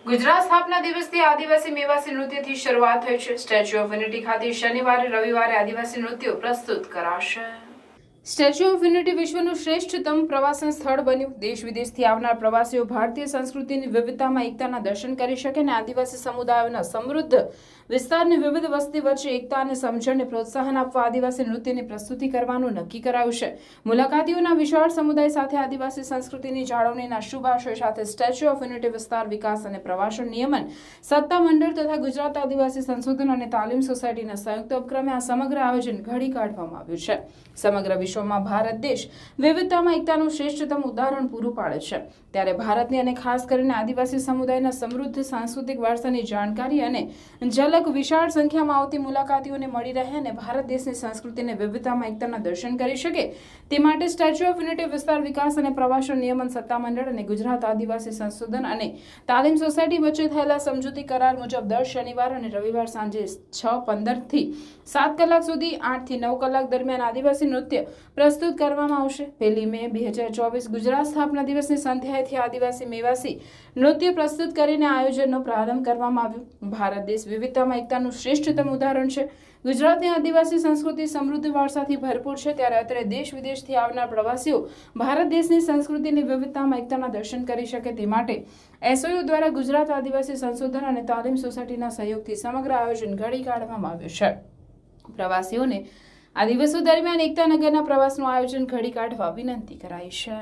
ગુજરાત સ્થાપના દિવસથી આદિવાસી મેવાસી નૃત્યથી શરૂઆત થઈ છે। સ્ટેચ્યુ ઓફ યુનિટી ખાતે શનિવારે રવિવારે આદિવાસી નૃત્યો પ્રસ્તુત કરાશે। સ્ટેચ્યુ ઓફ યુનિટી વિશ્વનું શ્રેષ્ઠતમ પ્રવાસન સ્થળ બન્યું। દેશ વિદેશથી આવનાર પ્રવાસીઓ ભારતીય સંસ્કૃતિની વિવિધતામાં એકતાના દર્શન કરી શકે અને આદિવાસી સમુદાયોના સમૃદ્ધ વિસ્તારની વિવિધ વસ્તી વચ્ચે એકતા અને સમજણને પ્રોત્સાહન આપવા આદિવાસી નૃત્યની પ્રસ્તુતિ કરવાનું નક્કી કરાયું છે। મુલાકાતીઓના વિશાળ સમુદાય સાથે આદિવાસી સંસ્કૃતિની જાળવણીના શુભ આશય સાથે સ્ટેચ્યુ ઓફ યુનિટી વિસ્તાર વિકાસ અને પ્રવાસન નિયમન સત્તા મંડળ તથા ગુજરાત આદિવાસી સંશોધન અને તાલીમ સોસાયટીના સંયુક્ત ઉપક્રમે આ સમગ્ર આયોજન ઘડી કાઢવામાં આવ્યું છે। સમગ્ર વિશ્વમાં ભારત દેશ વિવિધતામાં એકતાનું શ્રેષ્ઠતમ ઉદાહરણ પૂરું પાડે છે, ત્યારે ભારતની અને ખાસ કરીને આદિવાસી સમુદાયના સમૃદ્ધ સાંસ્કૃતિક વારસાની જાણકારી અને ઝલક વિશાળ સંખ્યામાં આવતી મુલાકાતીઓને મળી રહે અને ભારત દેશની સંસ્કૃતિને વિવિધતામાં એકતાના દર્શન કરી શકે તે માટે સ્ટેચ્યુ ઓફ યુનિટી વિસ્તાર વિકાસ અને પ્રવાસન નિયમન સત્તામંડળ અને ગુજરાત આદિવાસી સંશોધન અને તાલીમ સોસાયટી વચ્ચે થયેલા સમજૂતી કરાર મુજબ દર શનિવાર અને રવિવાર સાંજે 6:15 થી 7 કલાક સુધી 8 થી 9 કલાક દરમિયાન આદિવાસી નૃત્ય પ્રસ્તુત કરવામાં આવશે। 1 મે 2024 ગુજરાત સ્થાપના દિવસની સંધ્યાએથી આદિવાસી મેવાસી નૃત્ય પ્રસ્તુત કરીને આયોજનનો પ્રારંભ કરવામાં આવ્યો। ભારત દેશ વિવિધતામાં એકતાનું શ્રેષ્ઠતમ ઉદાહરણ છે। ગુજરાતની આદિવાસી સંસ્કૃતિ સમૃદ્ધ વારસાથી ભરપૂર છે, ત્યારે અત્રે દેશ વિદેશથી આવનાર પ્રવાસીઓ ભારત દેશની સંસ્કૃતિની વિવિધતામાં એકતાના દર્શન કરી શકે તે માટે એસઓયુ દ્વારા ગુજરાત આદિવાસી સંશોધન અને તાલીમ સોસાયટીના સહયોગથી સમગ્ર આયોજન ઘડી કાઢવામાં આવ્યું છે। પ્રવાસીઓને આ દિવસો દરમિયાન એકતા નગરના પ્રવાસનું આયોજન ઘડી કાઢવા વિનંતી કરાઈ છે।